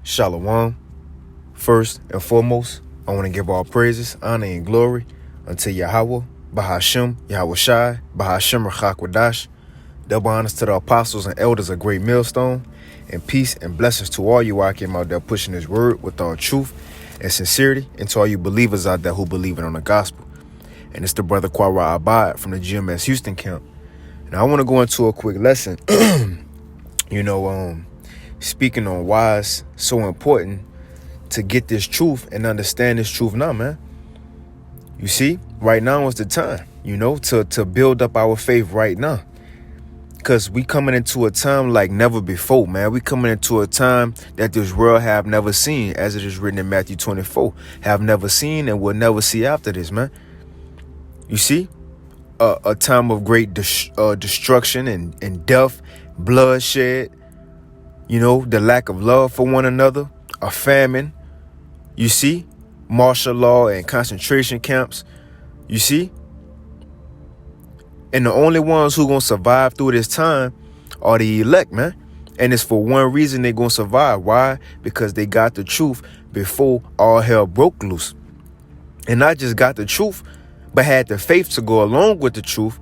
Shalom. First and foremost, I want to give all praises, honor, and glory unto Yahweh, Bahashem, Yahweh Shai, Bahashem Rachakwadash. Double honors to the apostles and elders of Great Millstone, and peace and blessings to all you out there out there pushing His word with all truth and sincerity, and to all you believers out there who believe it on the gospel. And it's the brother Quara Abad from the GMS Houston camp. And I want to go into a quick lesson. Speaking on why it's so important to get this truth and understand this truth now, man. You see, right now is the time, to build up our faith right now. Because we coming into a time like never before, man. We coming into a time that this world have never seen, as it is written in Matthew 24. Have never seen and will never see after this, man. You see, a time of great destruction and death, bloodshed, the lack of love for one another, a famine, you see, martial law and concentration camps, you see. And the only ones who gonna survive through this time are the elect, man. And it's for one reason they gonna survive. Why? Because they got the truth before all hell broke loose. And not just got the truth, but had the faith to go along with the truth,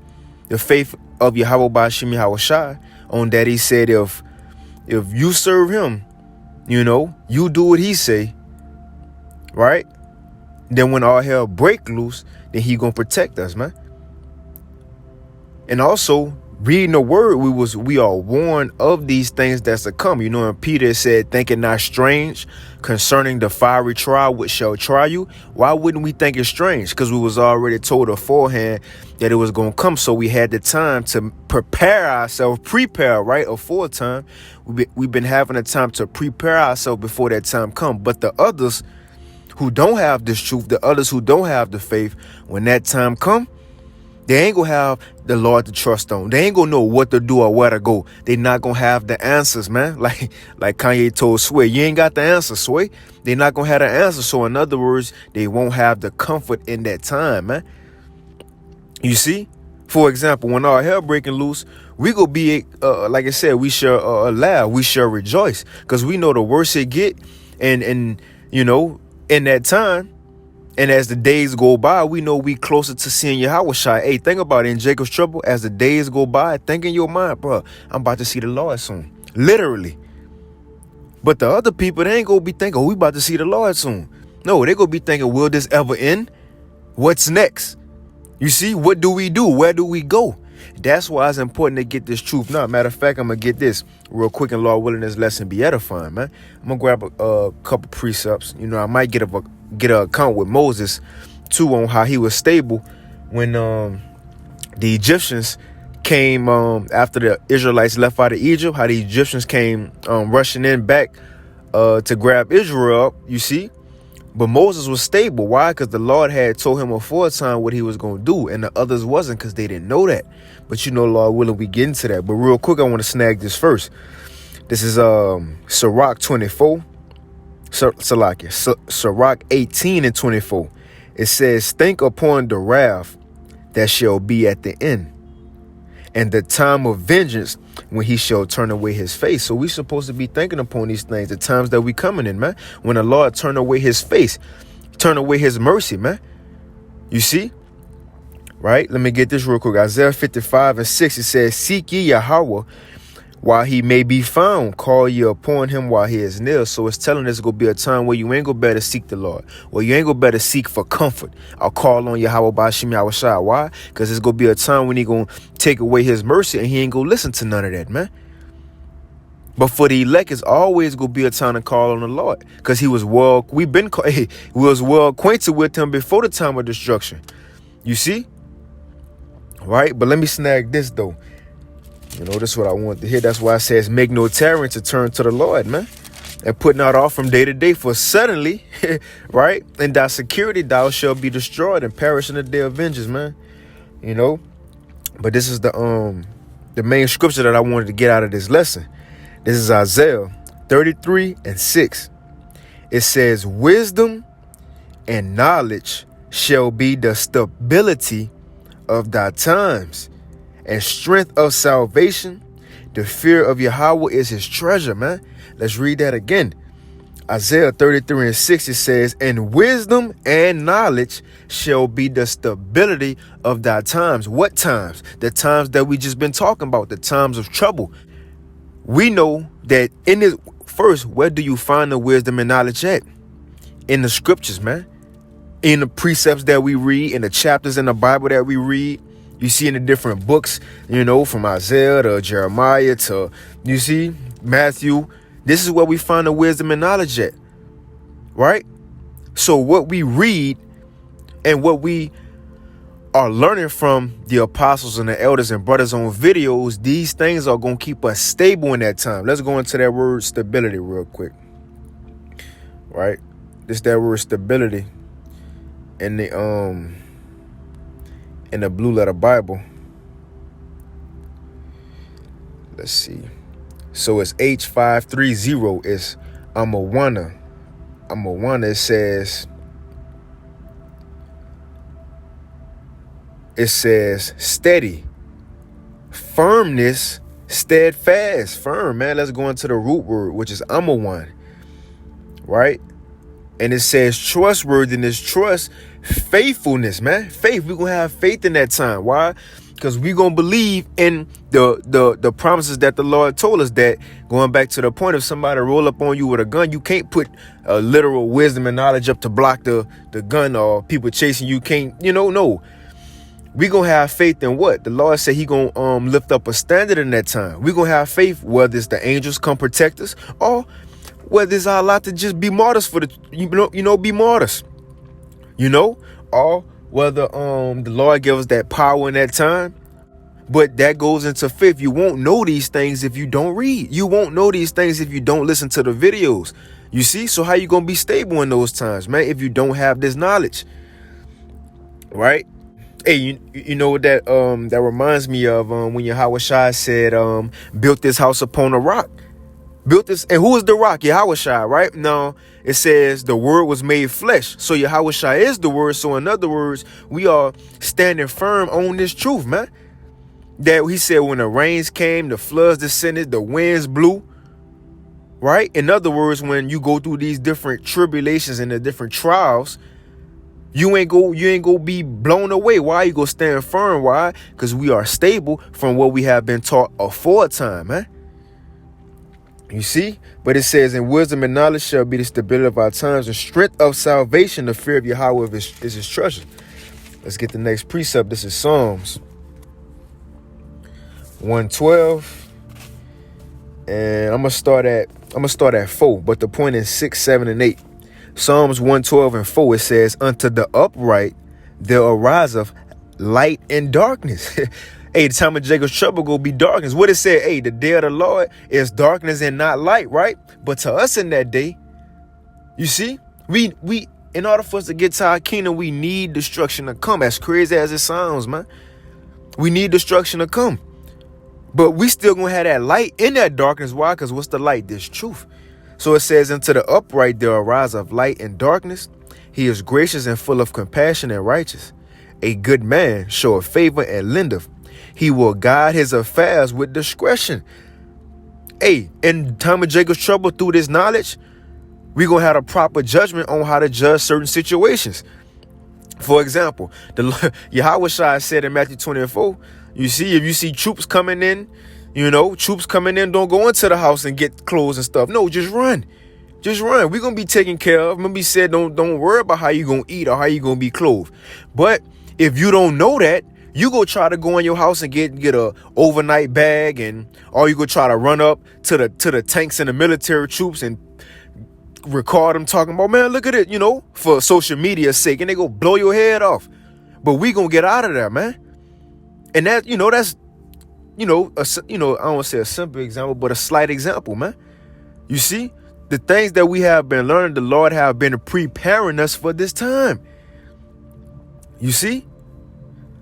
the faith of Yahweh Ba'ashim Yahweh Shai, on that he said, if you serve him, you do what he say, right? Then when all hell break loose, then he gonna protect us, man. And also, reading the word, we are warned of these things that's to come. And Peter said, think it not strange concerning the fiery trial which shall try you. Why wouldn't we think it strange? Because we was already told beforehand that it was going to come. So we had the time to prepare ourselves, right? Aforetime. We've been having the time to prepare ourselves before that time come. But the others who don't have this truth, the others who don't have the faith, when that time come, they ain't gonna have the Lord to trust on. They ain't gonna know what to do or where to go. They not gonna have the answers, man. Like Kanye told Sway, you ain't got the answer, Sway. They not gonna have the answer. So in other words, they won't have the comfort in that time, man. You see? For example, when all hell breaking loose, we gonna be, like I said, we shall laugh, we shall rejoice. Because we know the worse it get, and in that time, and as the days go by, we know we closer to seeing Yahweh Shai. Hey, think about it. In Jacob's trouble, as the days go by, think in your mind, bro, I'm about to see the Lord soon. Literally. But the other people, they ain't going to be thinking, we about to see the Lord soon. No, they going to be thinking, will this ever end? What's next? You see, what do we do? Where do we go? That's why it's important to get this truth now. Matter of fact, I'm going to get this real quick, and Lord willing, this lesson be edifying, man. I'm going to grab a couple precepts. I might get an account with Moses too on how he was stable when the Egyptians came after the Israelites left out of Egypt, how the Egyptians came rushing in back to grab Israel up, you see. But Moses was stable. Why? Because the Lord had told him aforetime what he was going to do, and the others wasn't, because they didn't know that. But Lord willing, we get into that. But real quick, I want to snag this first. This is Sirach 24. Sirach 18 and 24. It says, think upon the wrath that shall be at the end, and the time of vengeance when he shall turn away his face. So we supposed to be thinking upon these things, the times that we coming in, man. When the Lord turn away his face, turn away his mercy, man. You see? Right? Let me get this real quick. Isaiah 55 and 6, it says, seek ye Yahweh while he may be found, call ye upon him while he is near. So it's telling us it's going to be a time where you ain't going to better seek the Lord. Well, you ain't going to better seek for comfort. I'll call on Yahweh Ba'ashim Yahweh Shai. Why? Because it's going to be a time when he going to take away his mercy, and he ain't going to listen to none of that, man. But for the elect, it's always going to be a time to call on the Lord, because he was we was well acquainted with him before the time of destruction. You see? Right? But let me snag this, though. This is what I want to hear. That's why it says, make no tarrying to turn to the Lord, man. And put not off from day to day, for suddenly, right? In thy security thou shalt be destroyed and perish in the day of vengeance, man. But this is the main scripture that I wanted to get out of this lesson. This is Isaiah 33 and 6. It says, wisdom and knowledge shall be the stability of thy times, and strength of salvation. The fear of Yahweh is his treasure, man. Let's read that again. Isaiah 33:6, it says, and wisdom and knowledge shall be the stability of thy times. What times? The times that we just been talking about, the times of trouble. We know that in this, first, where do you find the wisdom and knowledge at? In the scriptures, man. In the precepts that we read, in the chapters in the Bible that we read. You see in the different books, from Isaiah to Jeremiah to, you see, Matthew. This is where we find the wisdom and knowledge at, right? So what we read and what we are learning from the apostles and the elders and brothers on videos, these things are going to keep us stable in that time. Let's go into that word stability real quick, right? This that word stability in the Blue Letter Bible. Let's see. So it's H530. It's Amowana. It says steady, firmness, steadfast, firm, man. Let's go into the root word, which is Amawan, right? And it says trustworthiness, trust, faithfulness, man. Faith. We're going to have faith in that time. Why? Because we're going to believe in the promises that the Lord told us, that going back to the point of somebody roll up on you with a gun, you can't put literal wisdom and knowledge up to block the gun, or people chasing you can't, no. We're going to have faith in what? The Lord said he going to lift up a standard in that time. We're going to have faith whether it's the angels come protect us, or whether it's our lot to just be martyrs for be martyrs, or whether the Lord give us that power in that time. But that goes into faith. You won't know these things if you don't read. You won't know these things if you don't listen to the videos. You see? So how you going to be stable in those times, man, if you don't have this knowledge? Right? Hey, you know what that reminds me of when Yahweh Shai said, built this house upon a rock. Built this, and who is the rock? Yahweh Shai, right? Now, it says the word was made flesh. So Yahweh Shai is the word. So in other words, we are standing firm on this truth, man. That he said when the rains came, the floods descended, the winds blew, right? In other words, when you go through these different tribulations and the different trials, you ain't go be blown away. Why? You go stand firm. Why? Because we are stable from what we have been taught aforetime, man. You see? But it says, in wisdom and knowledge shall be the stability of our times, and strength of salvation, the fear of Yahweh is his treasure. Let's get the next precept. This is Psalms 112. And I'm gonna start at 4, but the point is 6, 7, and 8. Psalms 112 and 4, it says, unto the upright there ariseth light and darkness. Hey, the time of Jacob's trouble go be darkness. What it said, hey, the day of the Lord is darkness and not light, right? But to us in that day, you see, we in order for us to get to our kingdom, we need destruction to come. As crazy as it sounds, man. We need destruction to come. But we still gonna have that light in that darkness. Why? Because what's the light? This truth. So it says, unto the upright there arise of light and darkness. He is gracious and full of compassion and righteous. A good man showeth favor and lendeth. He will guide his affairs with discretion. Hey, in time of Jacob's trouble, through this knowledge, we're going to have a proper judgment on how to judge certain situations. For example, Yahweh Shai said in Matthew 24, you see, if you see troops coming in, don't go into the house and get clothes and stuff. No, just run. Just run. We're going to be taken care of. Remember he said, don't worry about how you're going to eat or how you're going to be clothed. But if you don't know that, you go try to go in your house and get a overnight bag, or you go try to run up to the tanks and the military troops and record them talking about, man, look at it, for social media's sake, and they go blow your head off. But we gonna get out of there, man. And that, that's, I don't want to say a simple example, but a slight example, man. You see, the things that we have been learning, the Lord have been preparing us for this time. You see?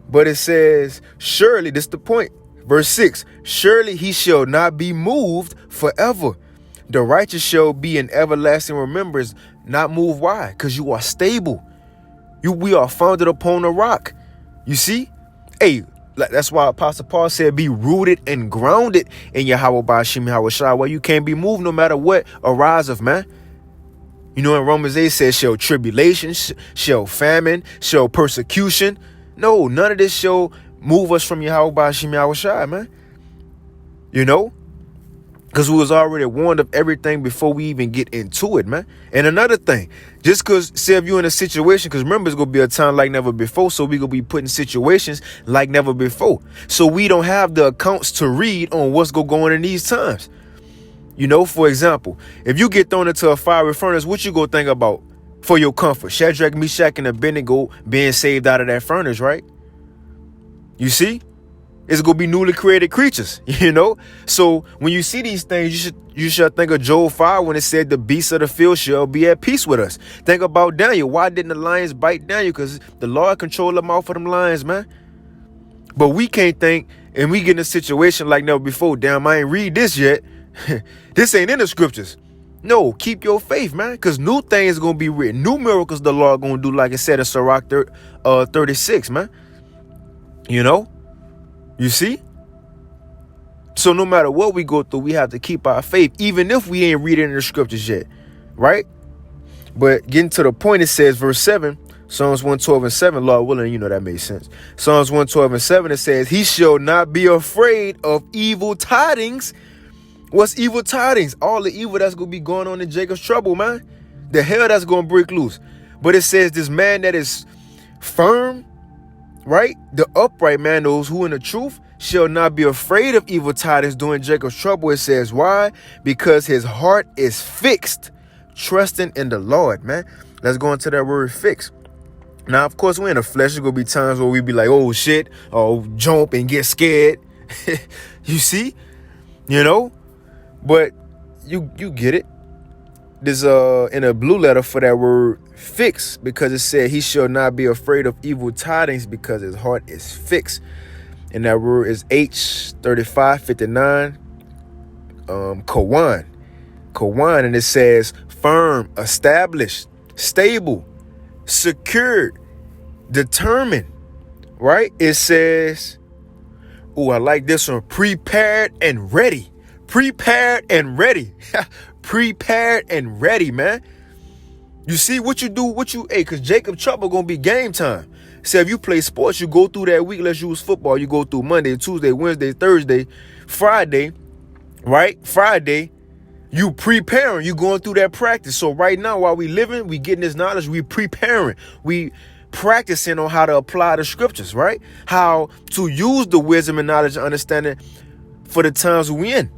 But it says, surely, this is the point. Verse 6, surely he shall not be moved forever. The righteous shall be in everlasting remembrance, not moved. Why? Because you are stable. We are founded upon a rock. You see? Hey, that's why Apostle Paul said, be rooted and grounded in Yahweh Ba'ashim Yahweh Shai, where you can't be moved no matter what arises, man. You know, in Romans 8 says, shall tribulation, shall famine, shall persecution. No, none of this shall move us from Yahweh Ba'ashim Yahushua, man. You know? Because we was already warned of everything before we even get into it, man. And another thing, just because, say if you're in a situation, because remember, it's going to be a time like never before, so we're going to be put in situations like never before. So we don't have the accounts to read on what's going to go on in these times. You know, for example, if you get thrown into a fiery furnace, what you go think about for your comfort? Shadrach, Meshach, and Abednego being saved out of that furnace, right? You see? It's going to be newly created creatures, you know? So when you see these things, you should think of Job 5 when it said the beasts of the field shall be at peace with us. Think about Daniel. Why didn't the lions bite Daniel? Because the Lord controlled them out for them lions, man. But we can't think, and we get in a situation like never before. Damn, I ain't read this yet. This ain't in the scriptures. No, keep your faith, man, because new things going to be written. New miracles the Lord going to do, like it said in Sirach 36, man. You know? You see? So no matter what we go through, we have to keep our faith, even if we ain't reading the scriptures yet, right? But getting to the point, it says, verse 7, Psalms 112:7, Lord willing, you know that makes sense. Psalms 112:7, it says, he shall not be afraid of evil tidings. What's evil tidings? All the evil that's going to be going on in Jacob's trouble, man. The hell that's going to break loose. But it says this man that is firm, right? The upright man, those who in the truth, shall not be afraid of evil tidings during Jacob's trouble. It says, why? Because his heart is fixed, trusting in the Lord, man. Let's go into that word fixed. Now, of course, we're in the flesh. There's going to be times where we be like, oh, shit, or jump and get scared. You see? You know? But you get it. There's in a blue letter for that word fix, because it said he shall not be afraid of evil tidings because his heart is fixed. And that word is H3559 Kawan, and it says firm, established, stable, secured, determined, right? It says, oh, I like this one, prepared and ready. Prepared and ready. Prepared and ready, man. You see what you do, because Jacob trouble gonna be game time. So if you play sports, you go through that week. Let's use football. You go through Monday, Tuesday, Wednesday, Thursday, Friday, right? Friday, you preparing. You going through that practice. So right now, while we living, we getting this knowledge. We preparing. We practicing on how to apply the scriptures, right? How to use the wisdom and knowledge and understanding for the times we in.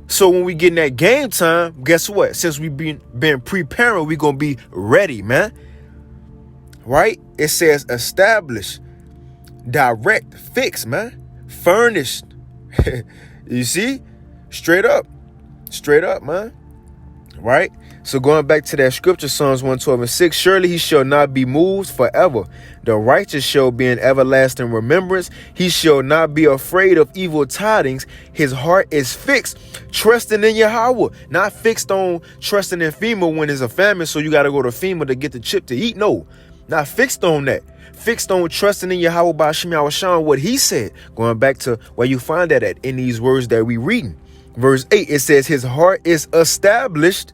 So when we get in that game time, guess what? Since we've been preparing, we're going to be ready, man. Right? It says established, direct, fixed, man. Furnished. You see? Straight up, man. Right? So going back to that scripture, Psalms 112:6, surely he shall not be moved forever. The righteous shall be in everlasting remembrance. He shall not be afraid of evil tidings. His heart is fixed, trusting in Yahweh. Not fixed on trusting in FEMA when there's a famine, so you got to go to FEMA to get the chip to eat. No, not fixed on that. Fixed on trusting in Yahweh Ba'ashim Yahushua, what he said. Going back to where you find that at in these words that we reading. Verse 8, it says, his heart is established.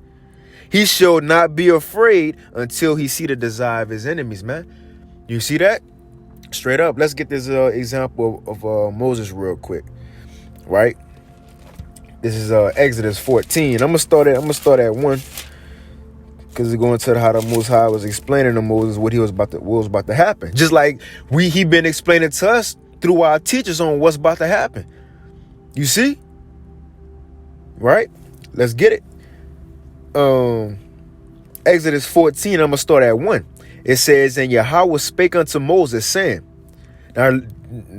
He shall not be afraid until he see the desire of his enemies, man. You see that? Straight up. Let's get this example of Moses real quick, right? This is Exodus 14. I'm gonna start at 1, because it's going to how the Most High was explaining to Moses what was about to happen. Just like he been explaining to us through our teachers on what's about to happen. You see? Right? Let's get it. Exodus 14, I'm gonna start at 1. It says, and Yahweh spake unto Moses, saying, now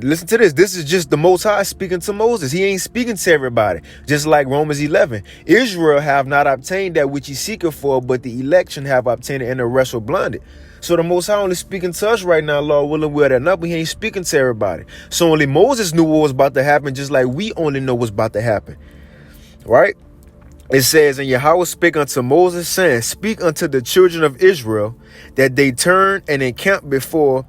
listen to this. This is just the Most High speaking to Moses. He ain't speaking to everybody. Just like Romans 11. Israel have not obtained that which he seeketh for, but the election have obtained it, and the rest were blinded. So the Most High only speaking to us right now, Lord willing, we're that up, but he ain't speaking to everybody. So only Moses knew what was about to happen, just like we only know what's about to happen. Right? It says, and Yahweh spake unto Moses, saying, speak unto the children of Israel, that they turn and encamp before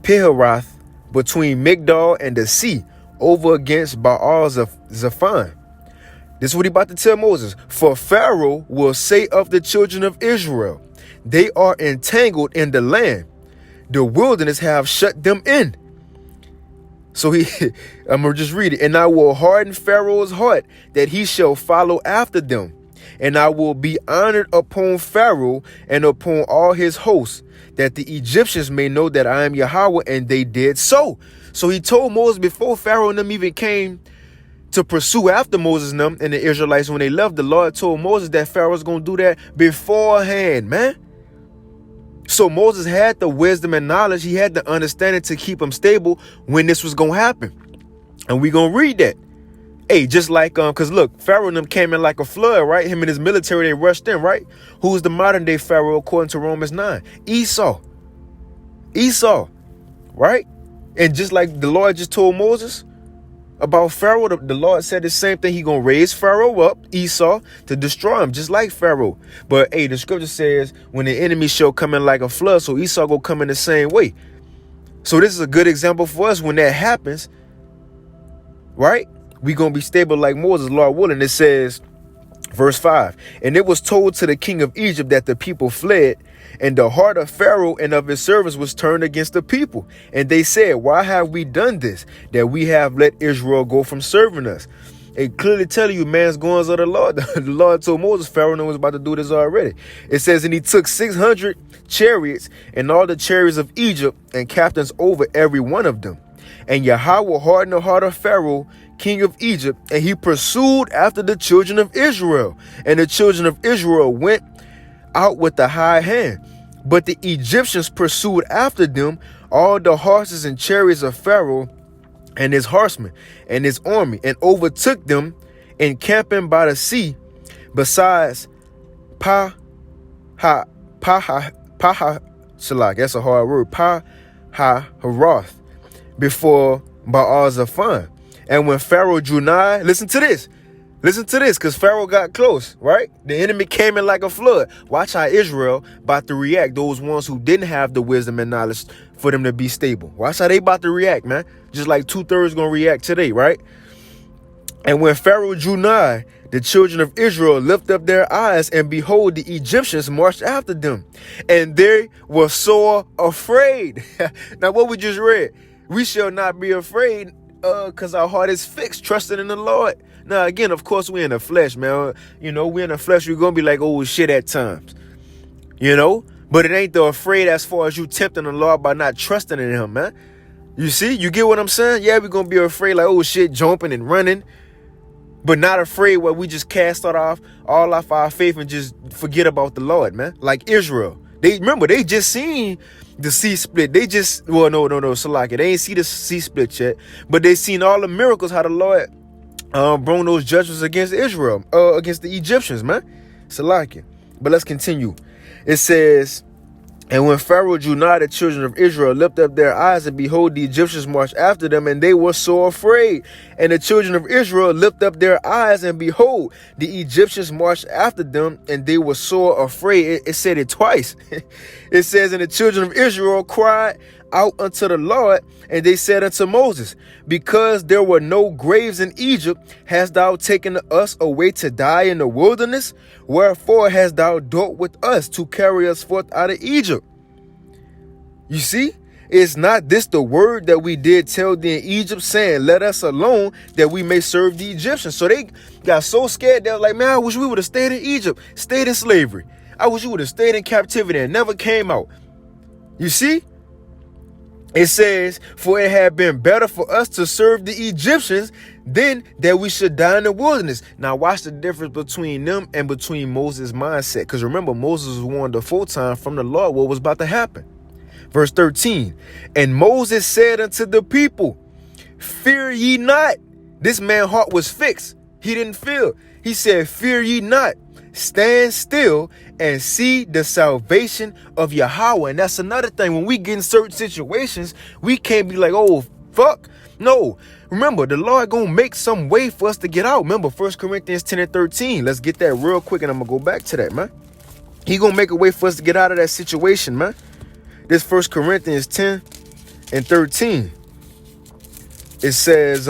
Piharoth, between Migdol and the sea, over against Baal Zephon. This is what he about to tell Moses. For Pharaoh will say of the children of Israel, they are entangled in the land. The wilderness have shut them in. So I'm going to just read it. And I will harden Pharaoh's heart that he shall follow after them. And I will be honored upon Pharaoh and upon all his hosts, that the Egyptians may know that I am Yahweh. And they did so. So he told Moses before Pharaoh and them even came to pursue after Moses and them and the Israelites when they left, the Lord told Moses that Pharaoh's going to do that beforehand, man. So Moses had the wisdom and knowledge. He had the understanding to keep him stable when this was going to happen. And we going to read that. Hey, just like, because look, Pharaoh and them came in like a flood, right? Him and his military, they rushed in, right? Who's the modern day Pharaoh according to Romans 9? Esau, right? And just like the Lord just told Moses about Pharaoh, the Lord said the same thing. He gonna raise Pharaoh up, Esau, to destroy him, just like Pharaoh. But hey, the scripture says when the enemy shall come in like a flood, so Esau go come in the same way. So this is a good example for us when that happens, right? We gonna be stable like Moses, Lord willing. It says, verse 5, and it was told to the king of Egypt that the people fled, and the heart of Pharaoh and of his servants was turned against the people. And they said, why have we done this, that we have let Israel go from serving us? It clearly telling you man's goings of the Lord. The Lord told Moses Pharaoh was about to do this already. It says, and he took 600 chariots and all the chariots of Egypt and captains over every one of them. And Yahweh hardened the heart of Pharaoh, king of Egypt, and he pursued after the children of Israel. And the children of Israel went out with the high hand. But the Egyptians pursued after them all the horses and chariots of Pharaoh and his horsemen and his army, and overtook them encamping by the sea besides Pahaharoth. That's a hard word. Pahaharoth before Baal-zephon. And when Pharaoh drew nigh, listen to this, because Pharaoh got close, right? The enemy came in like a flood. Watch how Israel about to react, those ones who didn't have the wisdom and knowledge for them to be stable. Watch how they about to react, man. Just like 2/3 gonna react today, right? And when Pharaoh drew nigh, the children of Israel lifted up their eyes, and behold, the Egyptians marched after them. And they were sore afraid. Now, what we just read, we shall not be afraid, because our heart is fixed, trusting in the Lord. Now, again, of course, we're in the flesh, man. You know, we're in the flesh. We're going to be like, oh, shit at times. You know? But it ain't the afraid as far as you tempting the Lord by not trusting in him, man. You see? You get what I'm saying? Yeah, we're going to be afraid like, oh, shit, jumping and running. But not afraid where we just cast all off our faith and just forget about the Lord, man. Like Israel. They just seen the sea split. They just, Salaki. They ain't see the sea split yet. But they seen all the miracles, how the Lord brought those judgments against Israel, against the Egyptians, man. Salaki. But let's continue. It says, and when Pharaoh drew nigh, the children of Israel lifted up their eyes, and behold, the Egyptians marched after them, and they were so afraid. And the children of Israel lifted up their eyes, and behold, the Egyptians marched after them, and they were so afraid. It said it twice. It says, and the children of Israel cried out unto the Lord, and they said unto Moses, because there were no graves in Egypt, hast thou taken us away to die in the wilderness? Wherefore hast thou dealt with us to carry us forth out of Egypt? You see, is not this the word that we did tell thee in Egypt, saying, let us alone that we may serve the Egyptians? So they got so scared, they were like, man, I wish we would have stayed in Egypt, stayed in slavery. I wish we would have stayed in captivity and never came out. You see? It says, for it had been better for us to serve the Egyptians than that we should die in the wilderness. Now watch the difference between them and between Moses' mindset. Because remember, Moses was warned the full time from the Lord what was about to happen. Verse 13, and Moses said unto the people, fear ye not. This man's heart was fixed. He didn't fear. He said, fear ye not. Stand still and see the salvation of Yahweh. And that's another thing. When we get in certain situations, we can't be like, oh, fuck. No. Remember, the Lord gonna make some way for us to get out. Remember, 1 Corinthians 10 and 13. Let's get that real quick, and I'm gonna go back to that, man. He gonna make a way for us to get out of that situation, man. This 1 Corinthians 10 and 13. It says,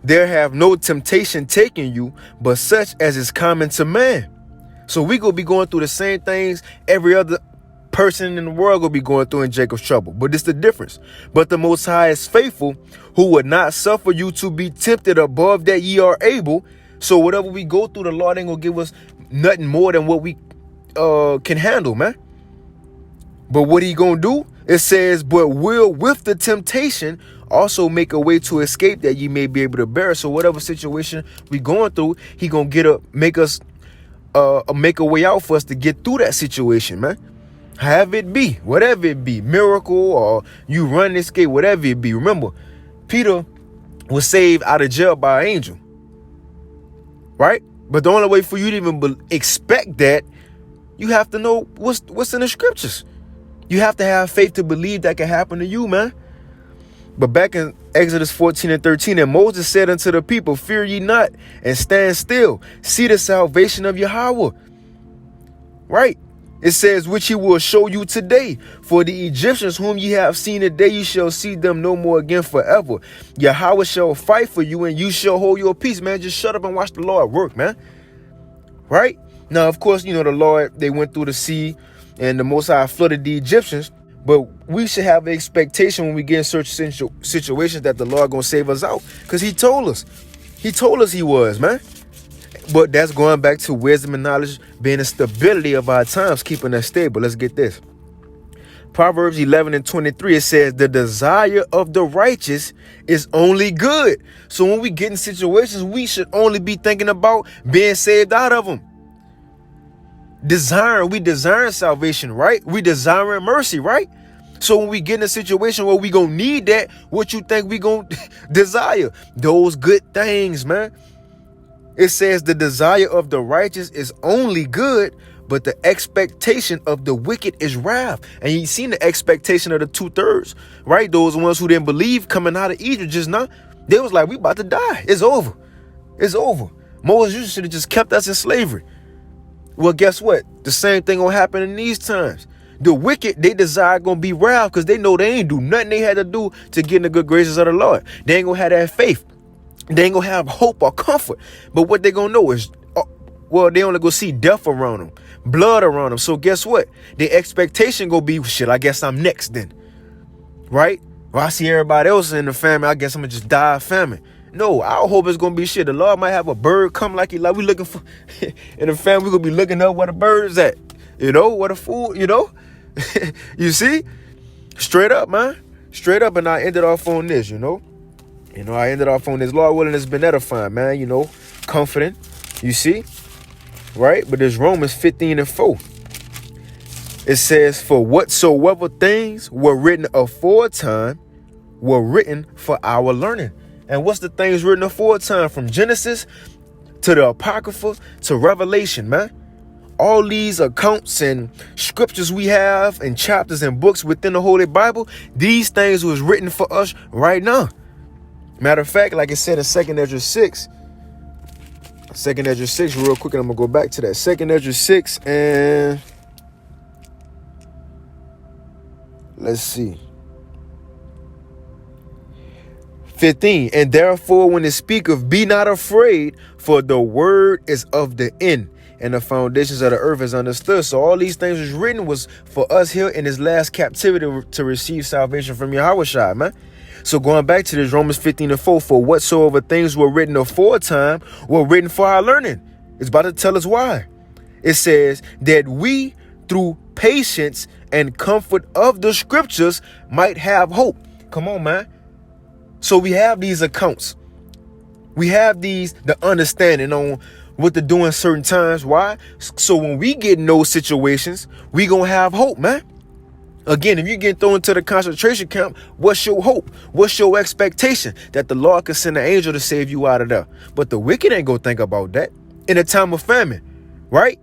there have no temptation taken you, but such as is common to man. So we gonna be going through the same things every other person in the world gonna be going through in Jacob's trouble. But this the difference. But the Most High is faithful, who would not suffer you to be tempted above that ye are able. So whatever we go through, the Lord ain't gonna give us nothing more than what we can handle, man. But what he gonna do? It says, but will with the temptation also make a way to escape that ye may be able to bear. So whatever situation we going through, he gonna make a way out for us to get through that situation, man. Have it be, whatever it be, miracle or you run, escape, whatever it be. Remember, Peter was saved out of jail by an angel, right? But the only way for you to even expect that, you have to know what's in the scriptures. You have to have faith to believe that can happen to you, man. But back in Exodus 14 and 13, and Moses said unto the people, fear ye not, and stand still. See the salvation of Yahweh. Right? It says, which he will show you today. For the Egyptians whom ye have seen today, you shall see them no more again forever. Yahweh shall fight for you, and you shall hold your peace, man. Just shut up and watch the Lord work, man. Right? Now, of course, the Lord, they went through the sea, and the Most High flooded the Egyptians. But we should have an expectation when we get in certain situations that the Lord gonna save us out. Because he told us. He told us he was, man. But that's going back to wisdom and knowledge being the stability of our times, keeping us stable. Let's get this. Proverbs 11 and 23, it says, the desire of the righteous is only good. So when we get in situations, we should only be thinking about being saved out of them. We desiring salvation, right? We desiring mercy, right? So when we get in a situation where we gonna need that, what you think we gonna desire? Those good things, man. It says the desire of the righteous is only good, but the expectation of the wicked is wrath. And you seen the expectation of the 2/3, right? Those ones who didn't believe coming out of Egypt just now, they was like, we about to die. It's over. It's over. Moses, you should have just kept us in slavery. Well, guess what? The same thing gonna happen in these times. The wicked, they desire gonna be wrath because they know they ain't do nothing they had to do to get in the good graces of the Lord. They ain't gonna have that faith. They ain't gonna have hope or comfort. But what they gonna know is, they only gonna see death around them, blood around them. So guess what? The expectation gonna be, shit, I guess I'm next then. Right? Well, I see everybody else in the family, I guess I'm gonna just die of famine. No, our hope is gonna be shit. The Lord might have a bird come like we looking for in the family. We gonna be looking up where the bird is at. Where the food, You see? Straight up, man. Straight up, and I ended off on this, I ended off on this. Lord willing, it's been edifying, man, comforting. You see? Right? But there's Romans 15 and 4. It says, for whatsoever things were written aforetime were written for our learning. And what's the things written aforetime, from Genesis to the Apocrypha to Revelation, man? All these accounts and scriptures we have and chapters and books within the Holy Bible, these things was written for us right now. Matter of fact, like it said in 2nd Ezra 6, real quick, and I'm going to go back to that. 2nd Ezra 6, and let's see. 15, and therefore when it speaketh, be not afraid, for the word is of the end, and the foundations of the earth is understood. So all these things was written was for us here in this last captivity to receive salvation from Yahushua, man. So going back to this Romans 15 and 4, for whatsoever things were written aforetime were written for our learning. It's about to tell us why. It says that we, through patience and comfort of the scriptures, might have hope. Come on, man. So we have these accounts. We have the understanding on what to do in certain times. Why? So when we get in those situations, we gonna have hope, man. Again, if you get thrown into the concentration camp, what's your hope? What's your expectation? That the Lord can send an angel to save you out of there. But the wicked ain't gonna think about that in a time of famine, right?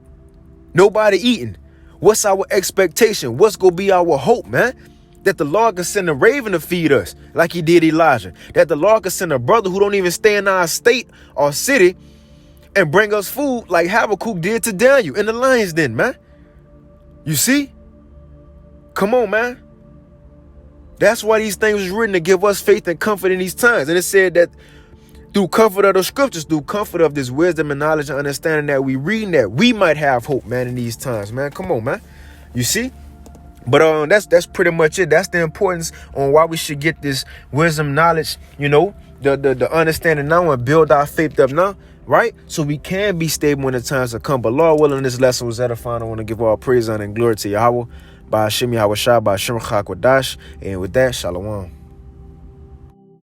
Nobody eating. What's our expectation? What's gonna be our hope, man? That the Lord can send a raven to feed us like he did Elijah. That the Lord can send a brother who don't even stay in our state or city and bring us food like Habakkuk did to Daniel in the lion's den, man. You see? Come on, man. That's why these things was written, to give us faith and comfort in these times. And it said that through comfort of the scriptures, through comfort of this wisdom and knowledge and understanding that we reading, that we might have hope, man, in these times, man. Come on, man. You see? But that's pretty much it. That's the importance on why we should get this wisdom, knowledge, you know, the understanding now and build our faith up now, right? So we can be stable when the times to come. But Lord willing, this lesson was edifying. I want to give all praise, honor, and glory to Yahweh, by Hashem Yahweh Shai, by Hashem Chakwadash. And with that, Shalom.